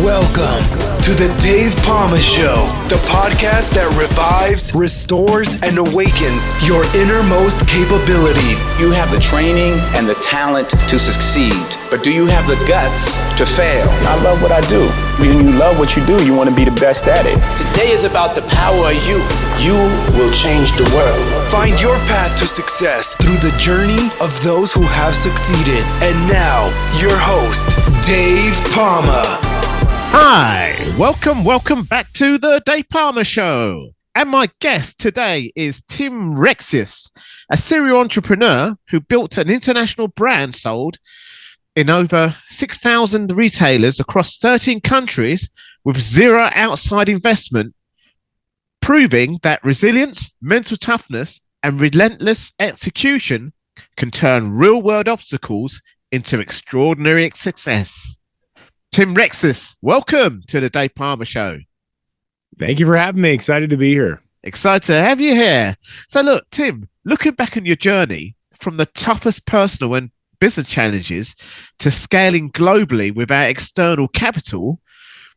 Welcome to the Dave Pamah Show, the podcast that revives, restores, and awakens your innermost capabilities. You have the training and the talent to succeed, but do you have the guts to fail? I love what I do. When you love what you do, you want to be the best at it. Today is about the power of you. You will change the world. Find your path to success through the journey of those who have succeeded. And now, your host, Dave Pamah. Hi, welcome back to the Dave Pamah Show. And my guest today is Tim Rexius, a serial entrepreneur who built an international brand sold in over 6,000 retailers across 13 countries with zero outside investment, proving that resilience, mental toughness, and relentless execution can turn real-world obstacles into extraordinary success. Tim Rexius, welcome to the Dave Pamah Show. Thank you for having me. Excited to be here. Excited to have you here. So look, Tim, looking back on your journey from the toughest personal and business challenges to scaling globally without external capital,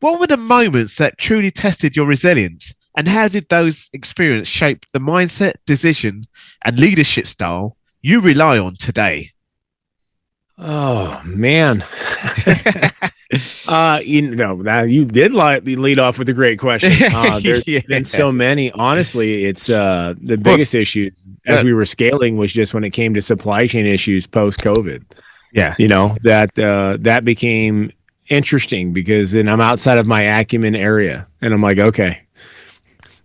what were the moments that truly tested your resilience? And how did those experiences shape the mindset, decision, and leadership style you rely on today? Oh, man. You did lead off with a great question. There's been so many. Honestly, it's the biggest issue as we were scaling was just when it came to supply chain issues post-COVID. Yeah. You know, that became interesting because then I'm outside of my acumen area and I'm like, okay,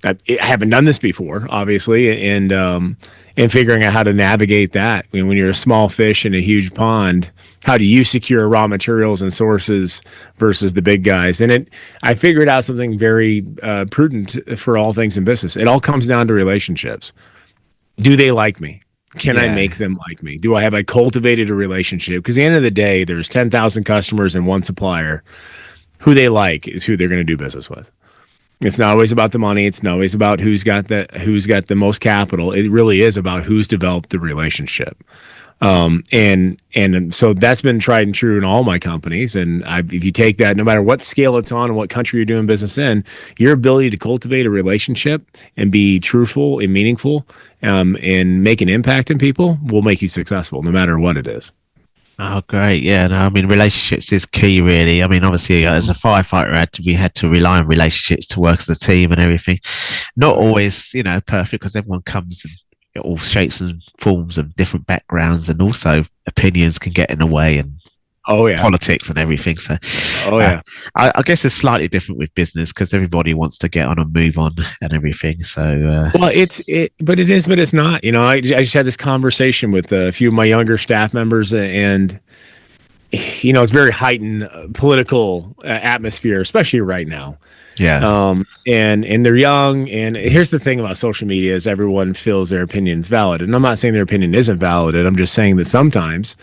I haven't done this before, obviously, and figuring out how to navigate that. I mean, when you're a small fish in a huge pond, how do you secure raw materials and sources versus the big guys? And I figured out something very prudent for all things in business. It all comes down to relationships. Do they like me? Can I make them like me? Have I cultivated a relationship? Because at the end of the day, there's 10,000 customers and one supplier. Who they like is who they're going to do business with. It's not always about the money. It's not always about who's got the most capital. It really is about who's developed the relationship. And so that's been tried and true in all my companies. And if you take that, no matter what scale it's on and what country you're doing business in, your ability to cultivate a relationship and be truthful and meaningful, and make an impact in people will make you successful no matter what it is. Oh, great. Yeah, no, I mean, relationships is key, really. I mean, obviously, as a firefighter, we had to rely on relationships to work as a team and everything. Not always, perfect, because everyone comes in all shapes and forms of different backgrounds, and also opinions can get in the way, and politics and everything. So, I guess it's slightly different with business because everybody wants to get on and move on and everything. So, but it's not. I just had this conversation with a few of my younger staff members, and it's very heightened political atmosphere, especially right now. Yeah. And they're young. And here's the thing about social media is everyone feels their opinion's valid. And I'm not saying their opinion isn't valid. I'm just saying that sometimes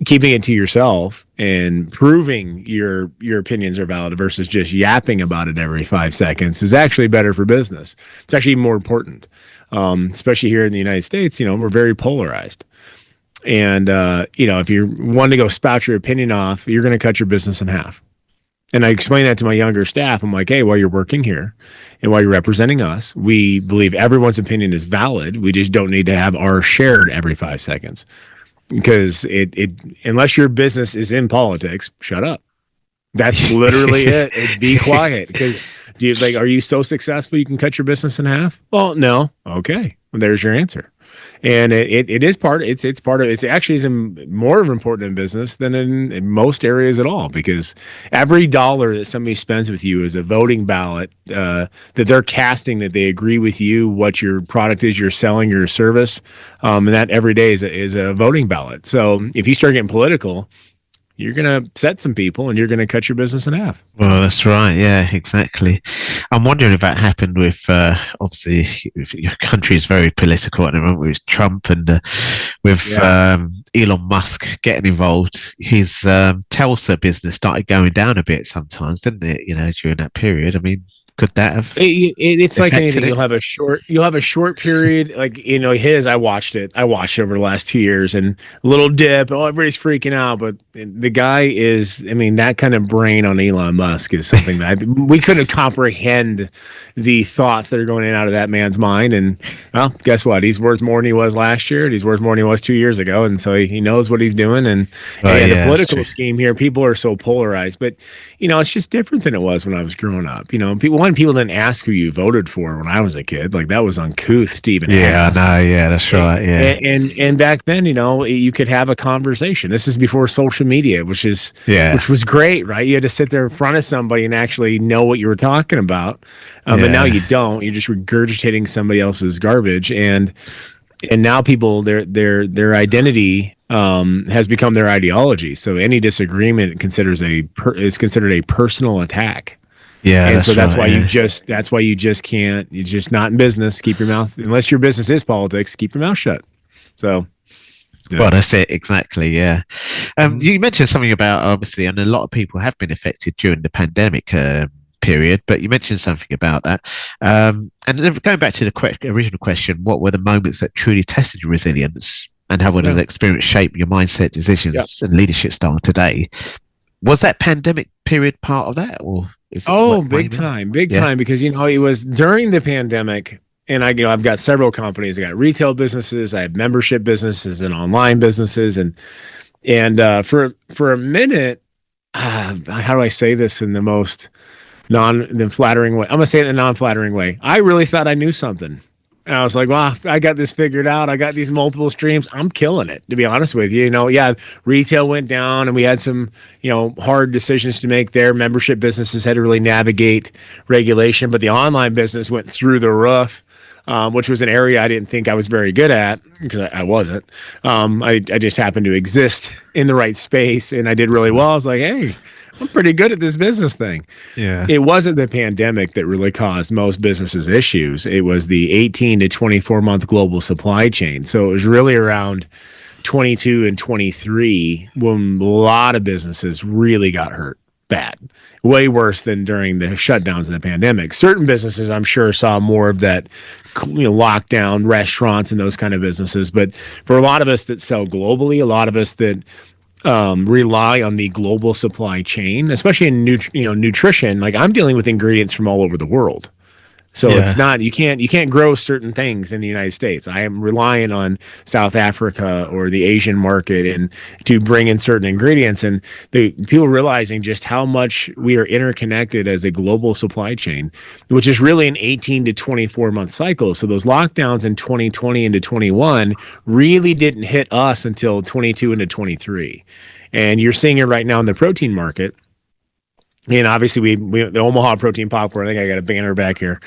keeping it to yourself and proving your opinions are valid versus just yapping about it every 5 seconds is actually better for business. It's actually more important, especially here in the United States. We're very polarized. And, if you're wanting to go spout your opinion off, you're going to cut your business in half. And I explain that to my younger staff. I'm like, hey, while you're working here and while you're representing us, we believe everyone's opinion is valid. We just don't need to have ours shared every 5 seconds. Because unless your business is in politics, shut up. That's literally it. Be quiet. Because are you so successful you can cut your business in half? Well, no. Okay. Well, there's your answer. And it is part. It's part of. It's actually is more important in business than in most areas at all. Because every dollar that somebody spends with you is a voting ballot that they're casting that they agree with you, what your product is, you're selling, your service, and that every day is a voting ballot. So if you start getting political, you're going to upset some people and you're going to cut your business in half. Well, that's right. Yeah, exactly. I'm wondering if that happened with, obviously, if your country is very political at the moment with Trump and with Elon Musk getting involved. His Telsa business started going down a bit sometimes, didn't it? During that period. I mean, Could that have? It's like anything. it? You'll have a short period. Like, I watched it over the last 2 years, and a little dip. Oh, everybody's freaking out, but the guy is. I mean, that kind of brain on Elon Musk is something that we couldn't comprehend the thoughts that are going in and out of that man's mind. And well, guess what? He's worth more than he was last year. And he's worth more than he was 2 years ago. And so he knows what he's doing. And the political scheme here, people are so polarized, but it's just different than it was when I was growing up. People didn't ask who you voted for when I was a kid. Like, that was uncouth to even ask. That's right. Yeah. And back then, you could have a conversation. This is before social media, which was great, right? You had to sit there in front of somebody and actually know what you were talking about. But now you don't. You're just regurgitating somebody else's garbage, and now people their identity has become their ideology. So any disagreement is considered a personal attack. Yeah, and so that's why you just can't. You're just not in business. Keep your mouth, unless your business is politics. Keep your mouth shut. So. Yeah. Well, that's it. Exactly. Yeah. You mentioned something about, obviously, and a lot of people have been affected during the pandemic period, but you mentioned something about that. And then going back to the original question, what were the moments that truly tested your resilience, and how would the experience shape your mindset, decisions, and leadership style today? Was that pandemic period part of that, or? Big time, because it was during the pandemic, and I've got several companies. I got retail businesses, I have membership businesses, and online businesses, and for a minute, how do I say this in the most non-flattering way? I'm gonna say it in a non-flattering way. I really thought I knew something. And I was like, wow, I got this figured out. I got these multiple streams. I'm killing it, to be honest with you. Retail went down, and we had some, hard decisions to make there. Membership businesses had to really navigate regulation, but the online business went through the roof, which was an area I didn't think I was very good at, because I wasn't. I just happened to exist in the right space, and I did really well. I was like, hey, I'm pretty good at this business thing. Yeah. It wasn't the pandemic that really caused most businesses issues. It was the 18 to 24 month global supply chain. So it was really around 22 and 23 when a lot of businesses really got hurt bad, way worse than during the shutdowns of the pandemic. Certain businesses, I'm sure, saw more of that, lockdown, restaurants and those kind of businesses. But for a lot of us that sell globally, a lot of us that rely on the global supply chain, especially in nutrition. Like, I'm dealing with ingredients from all over the world. So it's not, you can't grow certain things in the United States. I am relying on South Africa or the Asian market and to bring in certain ingredients, and the people realizing just how much we are interconnected as a global supply chain, which is really an 18 to 24 month cycle. So those lockdowns in 2020 into 21 really didn't hit us until 22 into 23. And you're seeing it right now in the protein market. And obviously, we the Omaha protein popcorn, I think I got a banner back here.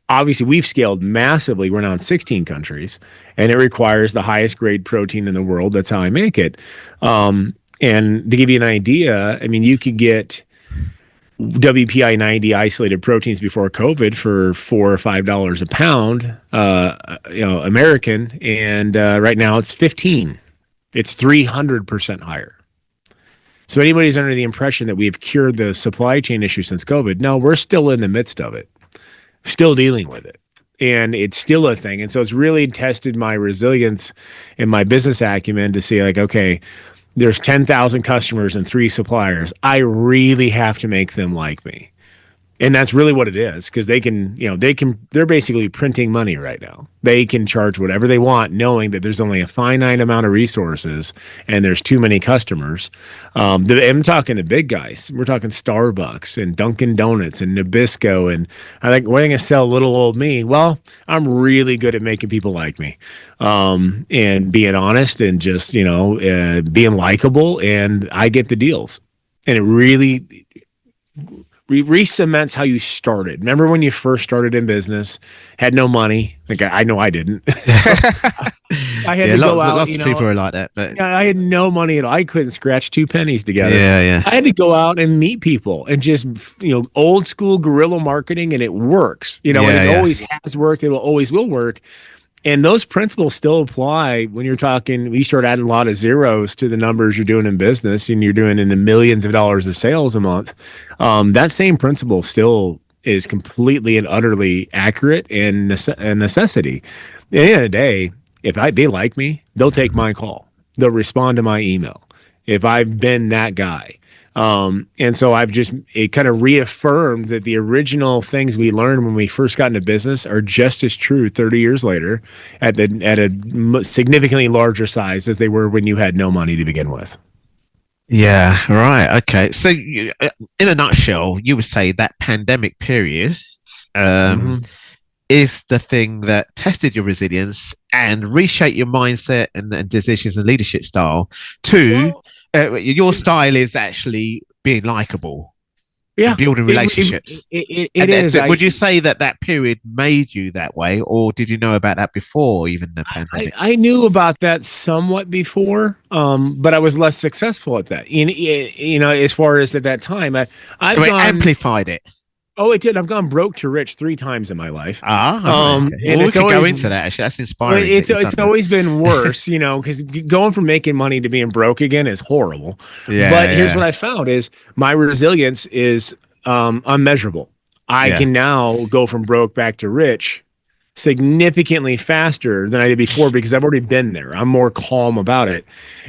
Obviously, we've scaled massively. We're now in 16 countries, and it requires the highest grade protein in the world. That's how I make it. And to give you an idea, I mean, you could get WPI 90 isolated proteins before COVID for $4 or $5 a pound, American, and right now it's 15. It's 300% higher. So anybody's under the impression that we have cured the supply chain issue since COVID, no, we're still in the midst of it, still dealing with it. And it's still a thing. And so it's really tested my resilience and my business acumen to see, like, okay, there's 10,000 customers and 3 suppliers. I really have to make them like me. And that's really what it is, because they're basically printing money right now. They can charge whatever they want, knowing that there's only a finite amount of resources and there's too many customers. I'm talking the big guys. We're talking Starbucks and Dunkin' Donuts and Nabisco. And I think, what are they going to sell little old me? Well, I'm really good at making people like me, and being honest and just, being likable, and I get the deals. And it really re-cements how you started. Remember when you first started in business, had no money? Like, I know I didn't. I had to go out. Lots of people are like that. But I had no money at all. I couldn't scratch 2 pennies together. Yeah. I had to go out and meet people and just, old school guerrilla marketing, and it works. And it always has worked. It always will work. And those principles still apply when you're talking, you start adding a lot of zeros to the numbers you're doing in business, and you're doing in the millions of dollars of sales a month. That same principle still is completely and utterly accurate and a necessity. At the end of the day, if they like me, they'll take my call. They'll respond to my email if I've been that guy. And so it kind of reaffirmed that the original things we learned when we first got into business are just as true 30 years later at a significantly larger size as they were when you had no money to begin with. Yeah, right. Okay. So in a nutshell, you would say that pandemic period is the thing that tested your resilience and reshaped your mindset and decisions and leadership style to your style is actually being likable, building relationships. It is. Would you say that period made you that way, or did you know about that before even the pandemic? I knew about that somewhat before, but I was less successful at that. You know, as far as at that time, it amplified it. Oh, it did. I've gone broke to rich 3 times in my life. And we could go into that. Actually, that's inspiring. It's always been worse, you know, because going from making money to being broke again is horrible. But here's what I found is my resilience is unmeasurable. I can now go from broke back to rich significantly faster than I did before because I've already been there. I'm more calm about it.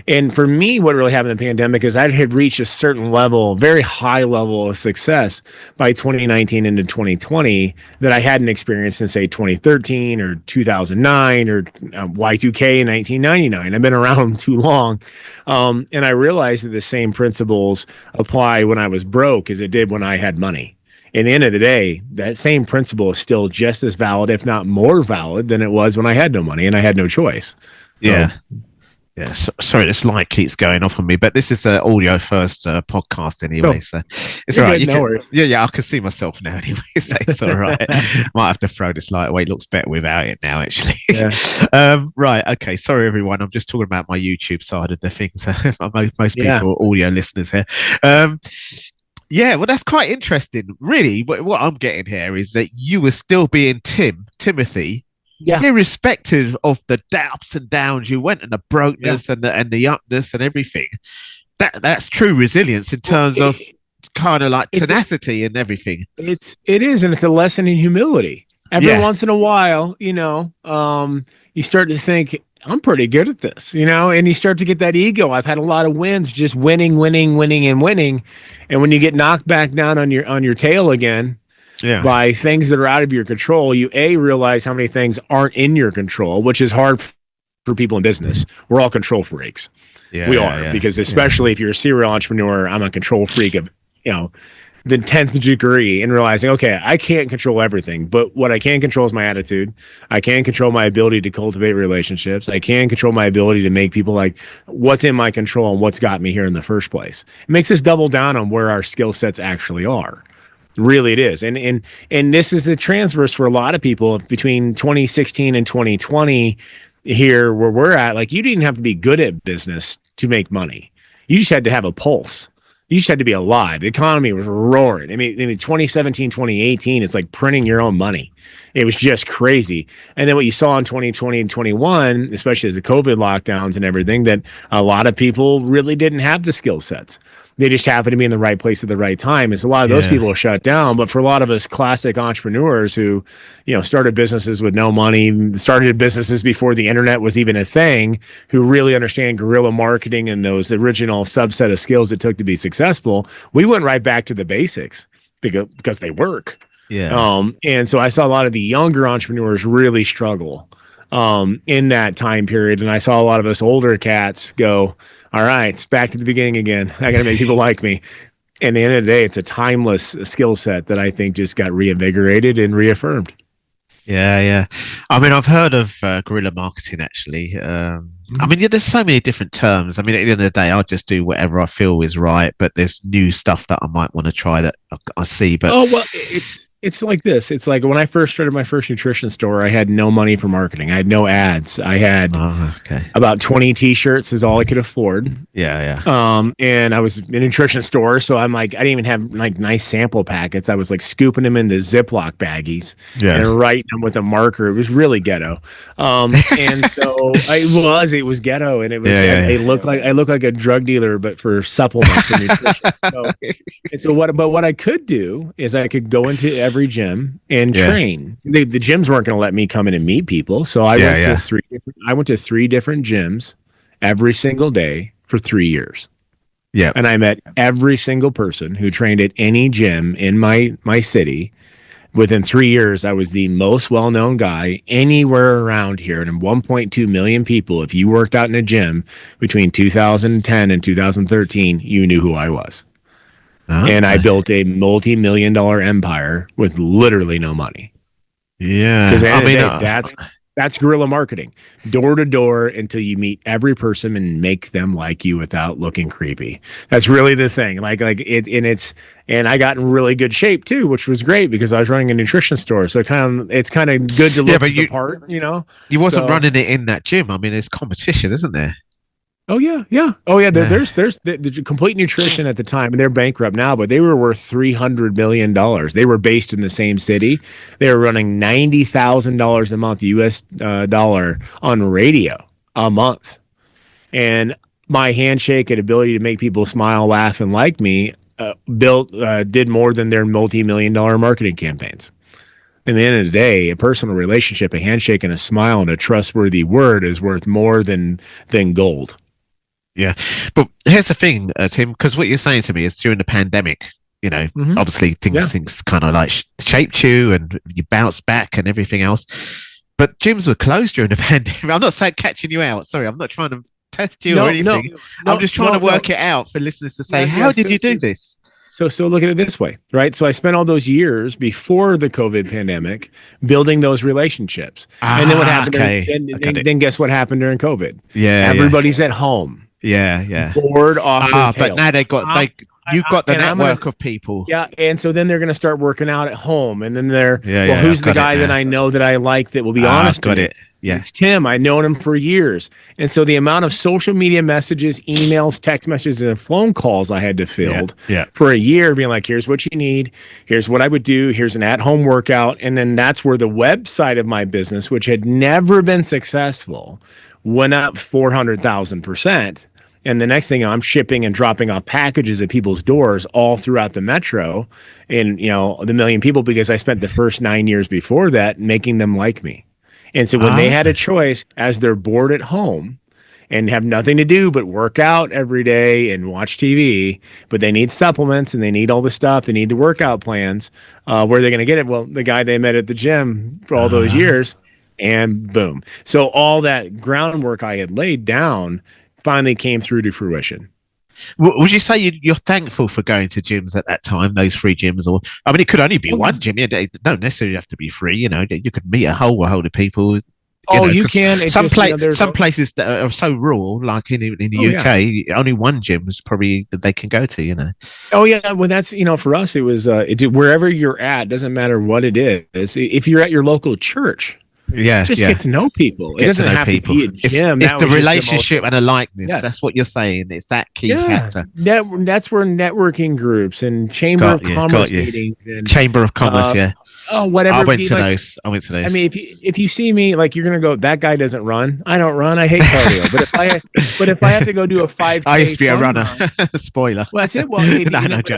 And for me, what really happened in the pandemic is I had reached a certain level, very high level of success by 2019 into 2020 that I hadn't experienced in, say, 2013 or 2009 or Y2K in 1999. I've been around too long. And I realized that the same principles apply when I was broke as it did when I had money. At the end of the day, that same principle is still just as valid, if not more valid, than it was when I had no money and I had no choice. Yeah. Sorry, this light keeps going off on me, but this is an audio first podcast anyway, so it's all right. I can see myself now anyway, so it's all right. Might have to throw this light away. It looks better without it now, actually. Yeah. Right. Okay. Sorry, everyone. I'm just talking about my YouTube side of the things. Most people are audio listeners here. Yeah, well, that's quite interesting. Really, what I'm getting here is that you were still being Timothy, irrespective of the ups and downs you went and the brokenness and the upness and everything. That's true resilience in terms of kind of like tenacity and everything. It is, and it's a lesson in humility. Every once in a while, you know, you start to think, I'm pretty good at this, you know, and you start to get that ego. I've had a lot of wins, just winning. And when you get knocked back down on your tail again by things that are out of your control, you realize how many things aren't in your control, which is hard for people in business. We're all control freaks. We are, because especially if you're a serial entrepreneur, I'm a control freak of, you know, the 10th degree, and realizing, okay, I can't control everything, but what I can control is my attitude. I can control my ability to cultivate relationships. I can control my ability to make people like what's in my control and what's got me here in the first place. It makes us double down on where our skill sets actually are. Really, it is. And this is a transverse for a lot of people between 2016 and 2020 here where we're at. Like, you didn't have to be good at business to make money. You just had to have a pulse. You just had to be alive. The economy was roaring. I mean, 2017, 2018, it's like printing your own money. It was just crazy. And then what you saw in 2020 and 21, especially as the COVID lockdowns and everything, that a lot of people really didn't have the skill sets. They just happened to be in the right place at the right time. And so a lot of those people are shut down. But for a lot of us classic entrepreneurs who, you know, started businesses with no money, started businesses before the internet was even a thing, who really understand guerrilla marketing and those original subset of skills it took to be successful, we went right back to the basics because they work. And so I saw a lot of the younger entrepreneurs really struggle in that time period. And I saw a lot of us older cats go, all right, it's back to the beginning again. I got to make people like me. And at the end of the day, it's a timeless skill set that I think just got reinvigorated and reaffirmed. Yeah. I mean, I've heard of guerrilla marketing, actually. I mean, there's so many different terms. I mean, at the end of the day, I'll just do whatever I feel is right. But there's new stuff that I might want to try that I see. But it's like this. It's like when I first started my first nutrition store, I had no money for marketing. I had no ads. I had about 20 T-shirts is all I could afford. And I was in a nutrition store, so I'm like, I didn't even have like nice sample packets. I was like scooping them into Ziploc baggies and writing them with a marker. It was really ghetto. And so it was ghetto, and it was. I looked like a drug dealer, but for supplements and nutrition. But what I could do is I could go into every gym and train. The gyms weren't going to let me come in and meet people, so I went to 3 different gyms every single day for 3 years. Yeah. And I met every single person who trained at any gym in my city. Within 3 years, I was the most well-known guy anywhere around here. And 1.2 million people, if you worked out in a gym between 2010 and 2013, you knew who I was. And I built a multi-million-dollar empire with literally no money. Yeah. Because that's guerrilla marketing, door to door until you meet every person and make them like you without looking creepy. That's really the thing. And I got in really good shape too, which was great because I was running a nutrition store. So it's kind of good to look the part, you know. You wasn't running it in that gym. I mean, there's competition, isn't there? Oh yeah. There's the Complete Nutrition at the time, and they're bankrupt now, but they were worth $300 million. They were based in the same city. They were running $90,000 a month US dollar on radio a month, and my handshake and ability to make people smile, laugh, and like me did more than their multi-million-dollar marketing campaigns. At the end of the day, a personal relationship, a handshake, and a smile, and a trustworthy word is worth more than gold. Yeah, but here's the thing, Tim, because what you're saying to me is during the pandemic, you know, obviously things kind of like shaped you and you bounced back and everything else. But gyms were closed during the pandemic. I'm not saying catching you out. Sorry, I'm not trying to test you or anything. I'm just trying to work it out for listeners to say, how did you do this? So look at it this way, right? So I spent all those years before the COVID pandemic building those relationships. And then what happened? Then guess what happened during COVID? Yeah, everybody's at home. Yeah. Bored off their tail. But now you've got the network of people. Yeah, and so then they're going to start working out at home, and then who's the guy that I know that I like that will be honest? Got it. Yeah, it's Tim. I've known him for years, and so the amount of social media messages, emails, text messages, and phone calls I had to field for a year, being like, "Here's what you need. Here's what I would do. Here's an at-home workout," and then that's where the website of my business, which had never been successful, went up 400,000%. And the next thing, I'm shipping and dropping off packages at people's doors all throughout the metro and, the million people, because I spent the first 9 years before that making them like me. And so when they had a choice, as they're bored at home and have nothing to do but work out every day and watch TV, but they need supplements and they need all the stuff, they need the workout plans, where they're going to get it? Well, the guy they met at the gym for all those years, and boom. So all that groundwork I had laid down finally came through to fruition. Would you say you're thankful for going to gyms at that time, those free gyms? Or I mean, it could only be one gym. They don't necessarily have to be free. You could meet a whole world of people. You can. It's some places that are so rural, like in the UK, only one gym is probably that they can go to. Oh yeah, well that's for us it was wherever you're at, doesn't matter what it is. If you're at your local church. Get to know people. It doesn't have to be a gym. It's the relationship and a likeness. Yes. That's what you're saying. It's that key factor. That's where networking groups and Chamber of Commerce meetings and Chamber of Commerce, whatever. I went to those. I mean, if you see me, like, you're gonna go, that guy doesn't run. I don't run. I hate cardio. but if I have to go do a 5K, I used to be a runner. Spoiler. Well, that's it. Well, if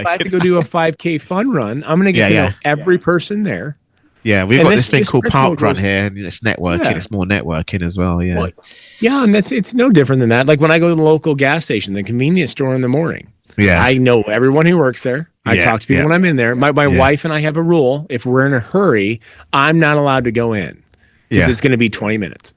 I have to go do a 5K fun run, I'm gonna get to know every person there. Yeah, we've got this thing called Park Run here, and it's networking. Yeah. It's more networking as well. Yeah, and it's no different than that. Like when I go to the local gas station, the convenience store in the morning. Yeah, I know everyone who works there. I talk to people when I'm in there. My wife and I have a rule: if we're in a hurry, I'm not allowed to go in because it's going to be 20 minutes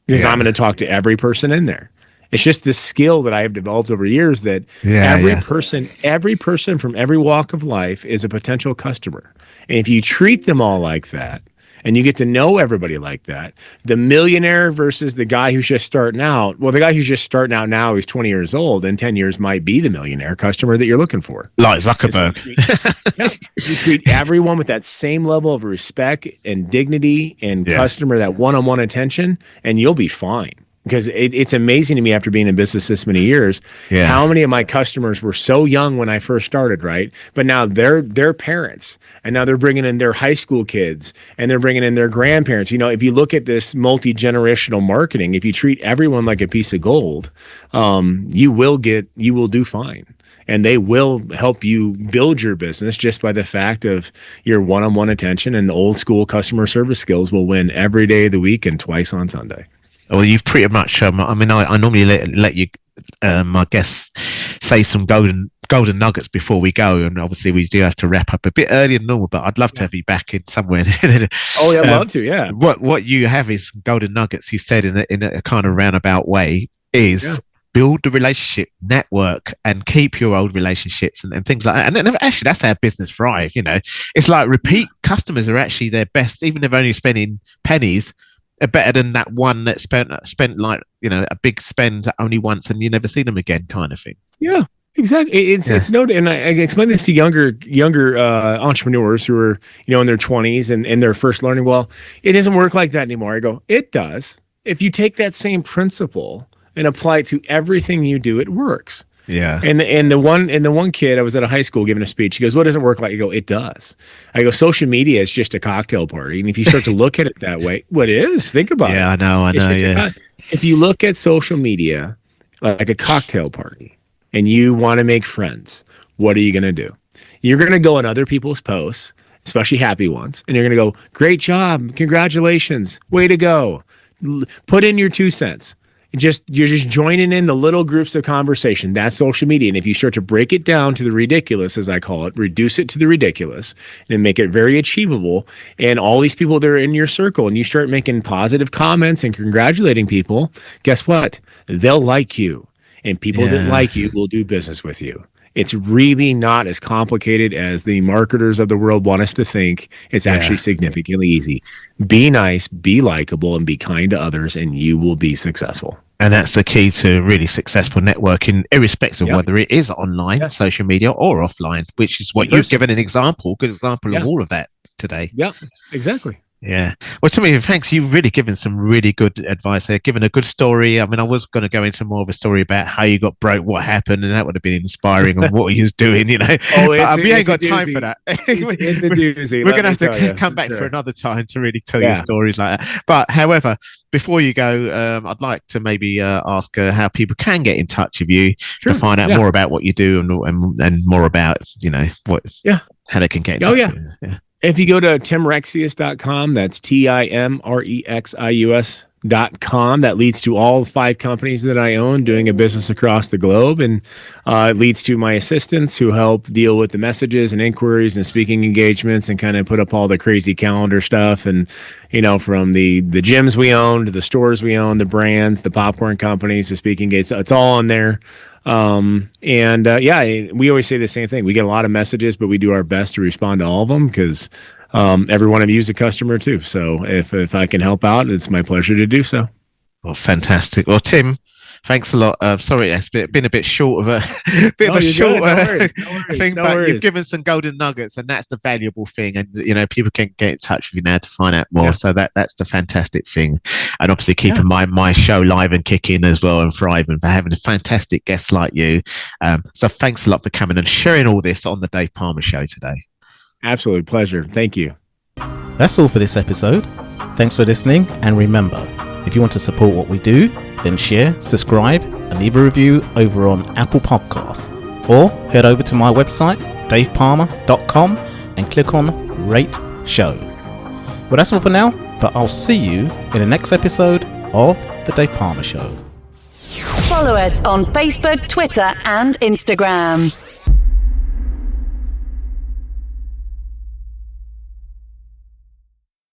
because I'm going to talk to every person in there. It's just this skill that I have developed over years that every person from every walk of life is a potential customer. And if you treat them all like that, and you get to know everybody like that, the millionaire versus the guy who's just starting out, well, the guy who's just starting out now, he's 20 years old, in 10 years might be the millionaire customer that you're looking for. Like Zuckerberg. You treat everyone with that same level of respect and dignity and customer, that one-on-one attention, and you'll be fine. Because it's amazing to me after being in business this many years, how many of my customers were so young when I first started, right? But now they're parents, and now they're bringing in their high school kids, and they're bringing in their grandparents. If you look at this multi-generational marketing, if you treat everyone like a piece of gold, you will do fine. and they will help you build your business just by the fact of your one-on-one attention, and the old school customer service skills will win every day of the week and twice on Sunday. Well, you've pretty much. I normally let you, my guests, say some golden nuggets before we go, and obviously we do have to wrap up a bit earlier than normal. But I'd love to have you back in somewhere. Oh, yeah, I'd love to. Yeah. What you have is golden nuggets. You said in a kind of roundabout way is build the relationship, network, and keep your old relationships and things like that. And actually, that's how business thrive. It's like repeat customers are actually their best, even if they're only spending pennies. Are better than that one that spent like a big spend only once and you never see them again, kind of thing. Yeah, exactly. It's no, and I explain this to younger entrepreneurs who are in their 20s and they're first learning. Well, it doesn't work like that anymore. I go, it does. If you take that same principle and apply it to everything you do, it works. Yeah. And the one kid, I was at a high school giving a speech. He goes, "What doesn't work like?" I go, "It does." I go, "Social media is just a cocktail party." And if you start to look at it that way, what is? Think about it. Yeah, I know. Yeah. If you look at social media like a cocktail party and you want to make friends, what are you going to do? You're going to go on other people's posts, especially happy ones, and you're going to go, "Great job. Congratulations. Way to go." Put in your 2 cents. You're just joining in the little groups of conversation. That's social media. And if you start to break it down to the ridiculous, as I call it, reduce it to the ridiculous and make it very achievable, and all these people that are in your circle, and you start making positive comments and congratulating people, guess what? They'll like you. And people that like you will do business with you. It's really not as complicated as the marketers of the world want us to think. It's actually significantly easy. Be nice, be likable, and be kind to others, and you will be successful. And that's the key to really successful networking, irrespective of whether it is online, social media, or offline, which is what you've given an example, good example of all of that today. Yeah, exactly. Yeah. Well, Timmy, thanks. You've really given some really good advice there, given a good story. I mean, I was going to go into more of a story about how you got broke, what happened, and that would have been inspiring of what he was doing, Oh, but we ain't got time for that. It's a doozy. We're going to have to come back for another time to really tell you stories like that. But however, before you go, I'd like to maybe ask how people can get in touch with you to find out more about what you do and more about, how they can get in touch with you. Yeah. If you go to timrexius.com, that's TIMREXIUS.com, that leads to all 5 companies that I own doing a business across the globe. And it leads to my assistants who help deal with the messages and inquiries and speaking engagements and kind of put up all the crazy calendar stuff. And, from the gyms we own to the stores we own, the brands, the popcorn companies, the speaking gates, it's all on there. We always say the same thing. We get a lot of messages, but we do our best to respond to all of them because every one of you is a customer too. So if I can help out, it's my pleasure to do so. Well, fantastic. Well, Tim, thanks a lot. Sorry, it's been a bit short of a short thing, but you've given some golden nuggets, and that's the valuable thing. And people can get in touch with you now to find out more. So that's the fantastic thing. And obviously keeping my show live and kicking as well and thriving, for having a fantastic guest like you. So thanks a lot for coming and sharing all this on the Dave Pamah Show today. Absolute pleasure. Thank you. That's all for this episode. Thanks for listening, and remember, if you want to support what we do, then share, subscribe, and leave a review over on Apple Podcasts. Or head over to my website, davepalmer.com, and click on Rate Show. Well, that's all for now, but I'll see you in the next episode of The Dave Pamah Show. Follow us on Facebook, Twitter, and Instagram.